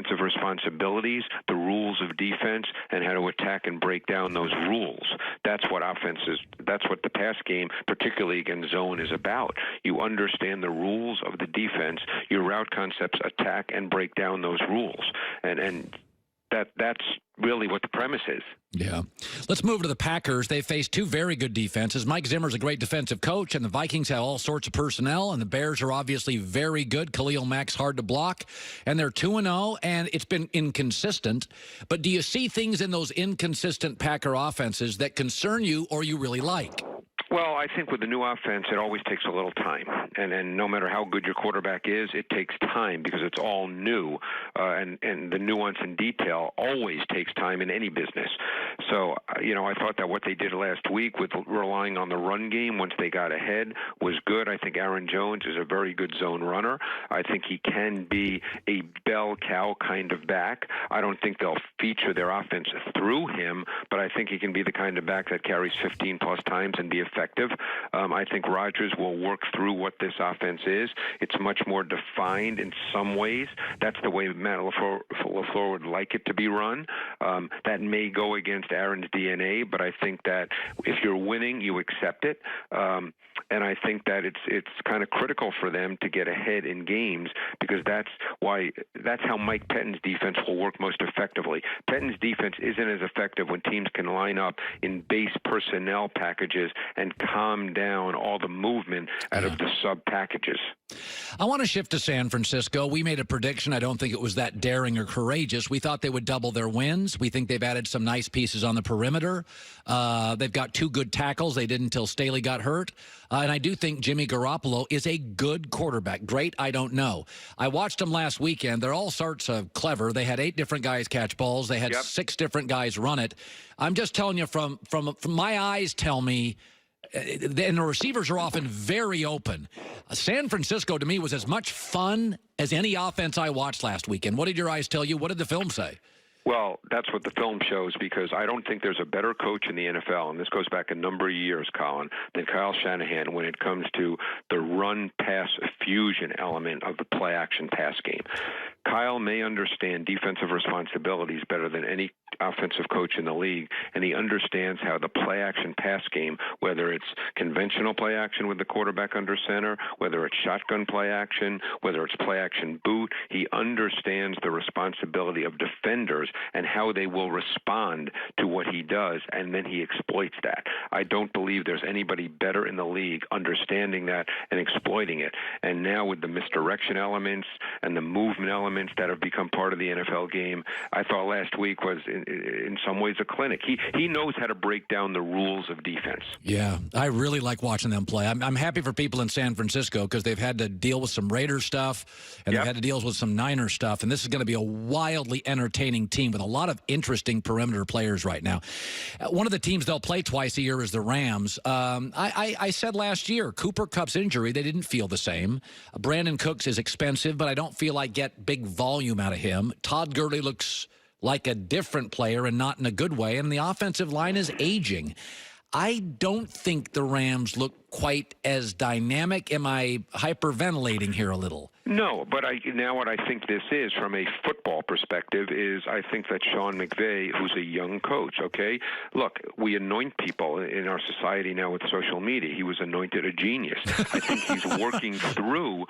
defensive responsibilities, the rules of defense, and how to attack and break down those rules. That's what that's what the pass game, particularly against zone, is about. You understand the rules of the defense, your route concepts, attack and break down those rules. And that's really what the premise is. Yeah. Let's move to the Packers. They face two very good defenses. Mike Zimmer's a great defensive coach, and the Vikings have all sorts of personnel, and the Bears are obviously very good. Khalil Mack's hard to block, and they're 2-0, and it's been inconsistent. But do you see things in those inconsistent Packer offenses that concern you or you really like? Well, I think with the new offense, it always takes a little time. And no matter how good your quarterback is, it takes time because it's all new. And the nuance and detail always takes time in any business. So, I thought that what they did last week with relying on the run game once they got ahead was good. I think Aaron Jones is a very good zone runner. I think he can be a bell cow kind of back. I don't think they'll feature their offense through him, but I think he can be the kind of back that carries 15-plus times and be effective. I think Rodgers will work through what this offense is. It's much more defined in some ways. That's the way Matt LaFleur would like it to be run. That may go against Aaron's DNA, but I think that if you're winning, you accept it. And I think that it's kind of critical for them to get ahead in games because that's how Mike Pettine's defense will work most effectively. Pettine's defense isn't as effective when teams can line up in base personnel packages and calm down all the movement out of the sub-packages. I want to shift to San Francisco. We made a prediction. I don't think it was that daring or courageous. We thought they would double their wins. We think they've added some nice pieces on the perimeter. They've got two good tackles. They didn't until Staley got hurt. And I do think Jimmy Garoppolo is a good quarterback. Great, I don't know. I watched them last weekend. They're all sorts of clever. They had 8 different guys catch balls. They had 6 different guys run it. I'm just telling you from my eyes tell me, and the receivers are often very open. San Francisco, to me, was as much fun as any offense I watched last weekend. What did your eyes tell you? What did the film say? Well, that's what the film shows because I don't think there's a better coach in the NFL, and this goes back a number of years, Colin, than Kyle Shanahan when it comes to the run-pass fusion element of the play-action pass game. Kyle may understand defensive responsibilities better than any offensive coach in the league, and he understands how the play-action pass game, whether it's conventional play-action with the quarterback under center, whether it's shotgun play-action, whether it's play-action boot, he understands the responsibility of defenders and how they will respond to what he does, and then he exploits that. I don't believe there's anybody better in the league understanding that and exploiting it. And now with the misdirection elements and the movement elements that have become part of the NFL game, I thought last week was in some ways a clinic. He knows how to break down the rules of defense. Yeah, I really like watching them play. I'm happy for people in San Francisco because they've had to deal with some Raiders stuff and they've had to deal with some Niners stuff, and this is going to be a wildly entertaining team with a lot of interesting perimeter players right now. One of the teams they'll play twice a year is the Rams. I said last year, Cooper Kupp's injury, they didn't feel the same. Brandon Cooks is expensive, but I don't feel like get big volume out of him. Todd Gurley looks like a different player and not in a good way, and the offensive line is aging. I don't think the Rams look quite as dynamic. Am I hyperventilating here a little? No, but now what I think this is from a football perspective is I think that Sean McVay, who's a young coach, okay? Look, we anoint people in our society now with social media. He was anointed a genius. I think he's working through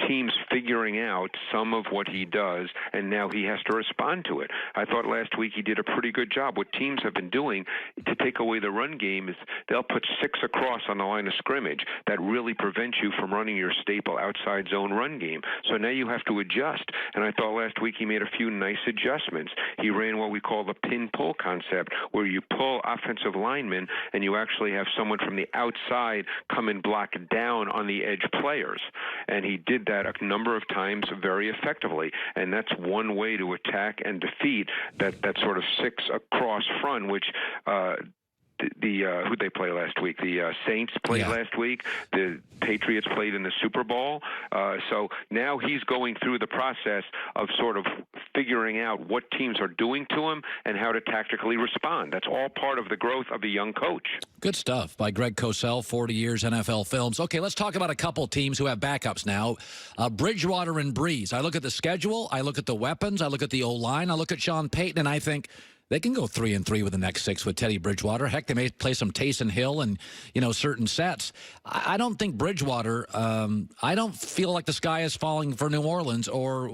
teams figuring out some of what he does, and now he has to respond to it. I thought last week he did a pretty good job. What teams have been doing to take away the run game is they'll put 6 across on the line of scrimmage. That really prevents you from running your staple outside zone run game. So now you have to adjust. And I thought last week he made a few nice adjustments. He ran what we call the pin-pull concept, where you pull offensive linemen and you actually have someone from the outside come and block down on the edge players. And he did that a number of times very effectively. And that's one way to attack and defeat that sort of 6 across front, which who'd they play last week? The Saints played last week. The Patriots played in the Super Bowl. So now he's going through the process of sort of figuring out what teams are doing to him and how to tactically respond. That's all part of the growth of a young coach. Good stuff by Greg Cosell, 40 years NFL films. Okay, let's talk about a couple teams who have backups now. Bridgewater and Breeze. I look at the schedule, I look at the weapons, I look at the O-line, I look at Sean Payton, and I think they can go 3-3 with the next 6 with Teddy Bridgewater. Heck, they may play some Taysom Hill and, certain sets. I don't think Bridgewater, I don't feel like the sky is falling for New Orleans, or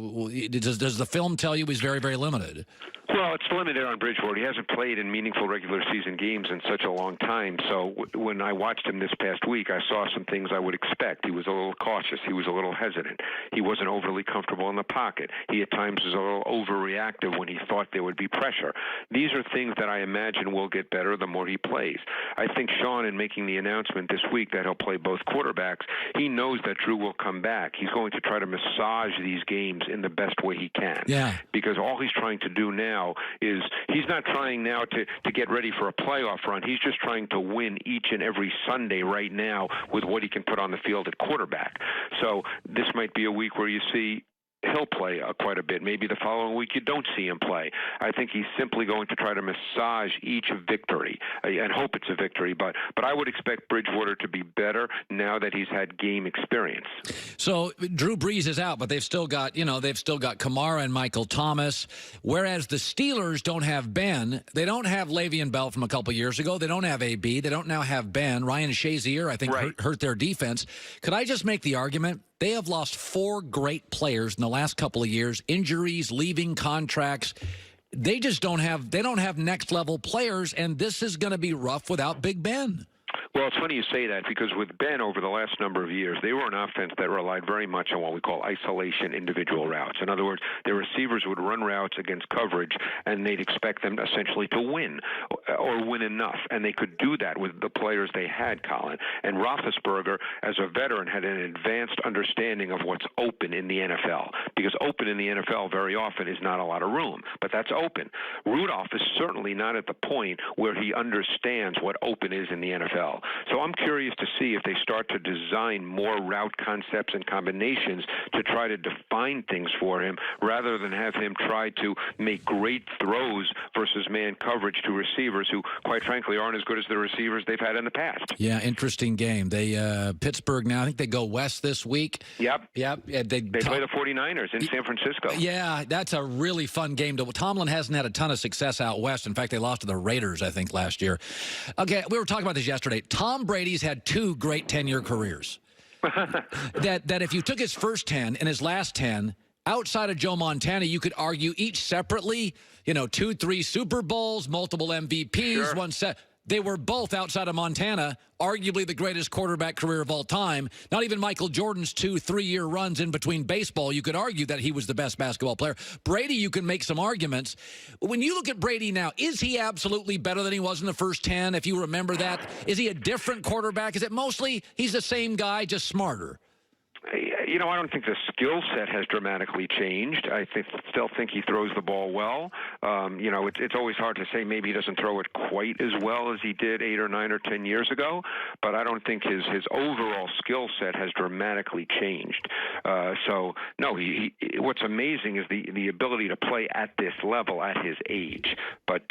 does the film tell you he's very, very limited? Well, it's limited on Bridgewater. He hasn't played in meaningful regular season games in such a long time. So when I watched him this past week, I saw some things I would expect. He was a little cautious. He was a little hesitant. He wasn't overly comfortable in the pocket. He at times was a little overreactive when he thought there would be pressure. These are things that I imagine will get better the more he plays. I think Sean, in making the announcement this week that he'll play both quarterbacks, he knows that Drew will come back. He's going to try to massage these games in the best way he can. Yeah. Because all he's trying to do now is he's not trying now to get ready for a playoff run. He's just trying to win each and every Sunday right now with what he can put on the field at quarterback. So this might be a week where you see he'll play quite a bit. Maybe the following week you don't see him play. I think he's simply going to try to massage each victory and hope it's a victory. But I would expect Bridgewater to be better now that he's had game experience. So Drew Brees is out, but they've still got Kamara and Michael Thomas. Whereas the Steelers don't have Ben. They don't have Le'Veon Bell from a couple years ago. They don't have AB. They don't now have Ben. Ryan Shazier, I think, hurt their defense. Could I just make the argument? They have lost 4 great players in the last couple of years, injuries, leaving contracts. They just don't have next level players, and this is going to be rough without Big Ben. Well, it's funny you say that because with Ben over the last number of years, they were an offense that relied very much on what we call isolation individual routes. In other words, their receivers would run routes against coverage, and they'd expect them essentially to win or win enough. And they could do that with the players they had, Colin. And Roethlisberger, as a veteran, had an advanced understanding of what's open in the NFL. Because open in the NFL very often is not a lot of room, but that's open. Rudolph is certainly not at the point where he understands what open is in the NFL. So I'm curious to see if they start to design more route concepts and combinations to try to define things for him rather than have him try to make great throws versus man coverage to receivers who, quite frankly, aren't as good as the receivers they've had in the past. Yeah, interesting game. They Pittsburgh now, I think they go west this week. Yep. They play the 49ers in San Francisco. Yeah, that's a really fun game. Tomlin hasn't had a ton of success out west. In fact, they lost to the Raiders, I think, last year. Okay, we were talking about this yesterday. Tom Brady's had 2 great 10-year careers. that if you took his first 10 and his last 10, outside of Joe Montana, you could argue each separately, 2, 3 Super Bowls, multiple MVPs, one set. They were both, outside of Montana, arguably the greatest quarterback career of all time. Not even Michael Jordan's 2 3-year runs in between baseball. You could argue that he was the best basketball player. Brady, you can make some arguments. When you look at Brady now, is he absolutely better than he was in the first 10, if you remember that? Is he a different quarterback? Is it mostly he's the same guy, just smarter? I don't think the skill set has dramatically changed. I still think he throws the ball well. It's always hard to say maybe he doesn't throw it quite as well as he did 8 or 9 or 10 years ago, but I don't think his overall skill set has dramatically changed. No, what's amazing is the ability to play at this level at his age. But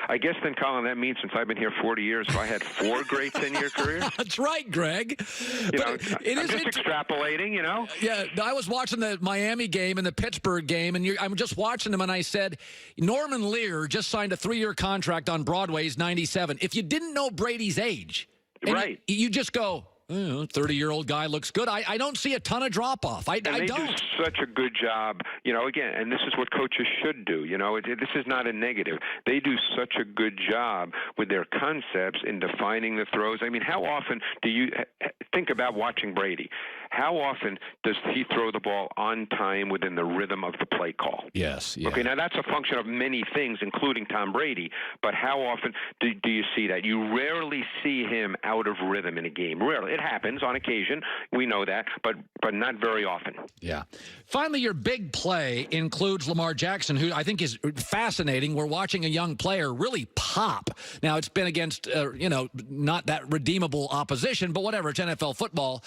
I guess then, Colin, that means since I've been here 40 years, if I had 4 great 10-year careers. That's right, Greg. I'm just extrapolating, Yeah, I was watching the Miami game and the Pittsburgh game, and I'm just watching them, and I said, Norman Lear just signed a 3-year contract on Broadway's 97. If you didn't know Brady's age, right, you just go, 30-year-old guy looks good. I don't see a ton of drop-off. I don't. They do such a good job, again, and this is what coaches should do. This is not a negative. They do such a good job with their concepts in defining the throws. I mean, how often do you think about watching Brady? how often does he throw the ball on time within the rhythm of the play call? Yes. Yeah. Okay, now that's a function of many things, including Tom Brady, but how often do you see that? You rarely see him out of rhythm in a game. Rarely. It happens on occasion. We know that, but not very often. Yeah. Finally, your big play includes Lamar Jackson, who I think is fascinating. We're watching a young player really pop. Now, it's been against, not that redeemable opposition, but whatever. It's NFL football.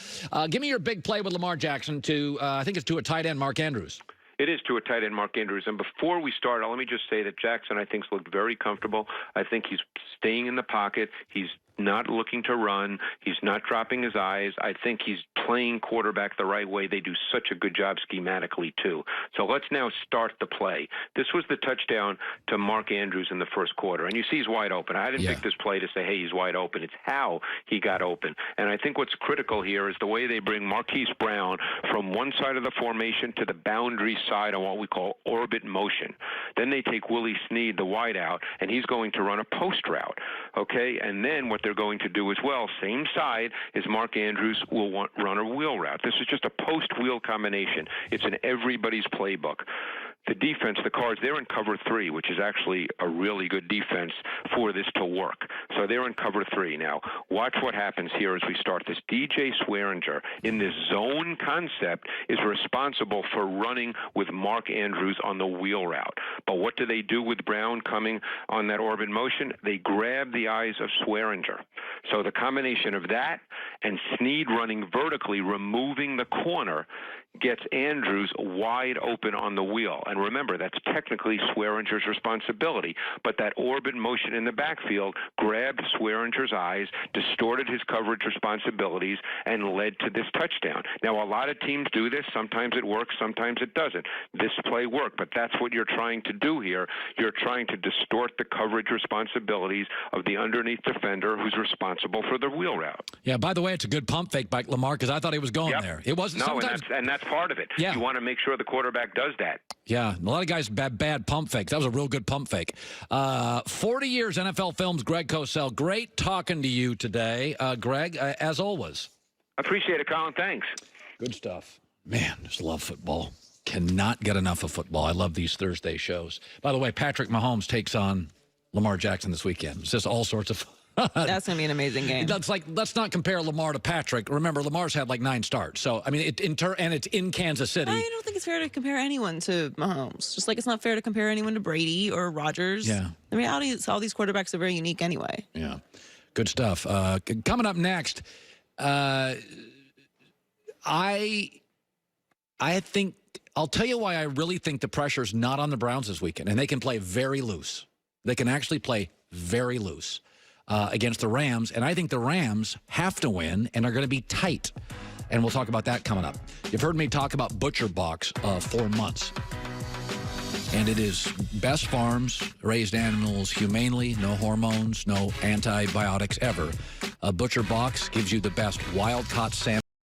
Give me your big play with Lamar Jackson to, I think it's to a tight end, Mark Andrews. It is to a tight end, Mark Andrews. And before we start, let me just say that Jackson, I think, has looked very comfortable. I think he's staying in the pocket. He's not looking to run. He's not dropping his eyes. I think he's playing quarterback the right way. They do such a good job schematically, too. So let's now start the play. This was the touchdown to Mark Andrews in the first quarter. And you see he's wide open. I didn't pick this play to say, hey, he's wide open. It's how he got open. And I think what's critical here is the way they bring Marquise Brown from one side of the formation to the boundary side on what we call orbit motion. Then they take Willie Snead, the wide out, and he's going to run a post route. Okay? And then what they're going to do as well, same side, is Mark Andrews will run a wheel route. This is just a post-wheel combination. It's in everybody's playbook. The defense, the Cards, they're in cover 3, which is actually a really good defense for this to work. So they're in cover 3. Now, watch what happens here as we start this. DJ Swearinger, in this zone concept, is responsible for running with Mark Andrews on the wheel route. But what do they do with Brown coming on that orbit motion? They grab the eyes of Swearinger. So the combination of that and Snead running vertically, removing the corner, gets Andrews wide open on the wheel. And remember, that's technically Swearinger's responsibility. But that orbit motion in the backfield grabbed Swearinger's eyes, distorted his coverage responsibilities, and led to this touchdown. Now, a lot of teams do this. Sometimes it works, sometimes it doesn't. This play worked, but that's what you're trying to do here. You're trying to distort the coverage responsibilities of the underneath defender who's responsible for the wheel route. Yeah, by the way, it's a good pump fake by Lamar because I thought he was going there. It wasn't. No, and that's part of it. Yeah. You want to make sure the quarterback does that. Yeah, a lot of guys bad pump fakes. That was a real good pump fake. 40 years NFL Films, Greg Cosell. Great talking to you today, Greg, as always. Appreciate it, Colin. Thanks. Good stuff. Man, just love football. Cannot get enough of football. I love these Thursday shows. By the way, Patrick Mahomes takes on Lamar Jackson this weekend. It's just all sorts of fun. That's going to be an amazing game. That's like, let's not compare Lamar to Patrick. Remember, Lamar's had like 9 starts. So, I mean, and it's in Kansas City. I don't think it's fair to compare anyone to Mahomes. Just like it's not fair to compare anyone to Brady or Rodgers. Yeah. The reality is all these quarterbacks are very unique anyway. Yeah. Good stuff. Coming up next, I think, I'll tell you why I really think the pressure's not on the Browns this weekend. And they can play very loose. They can actually play very loose. Against the Rams, and I think the Rams have to win and are going to be tight. And we'll talk about that coming up. You've heard me talk about Butcher Box for months. And it is best farms, raised animals humanely, no hormones, no antibiotics ever. Butcher Box gives you the best wild-caught salmon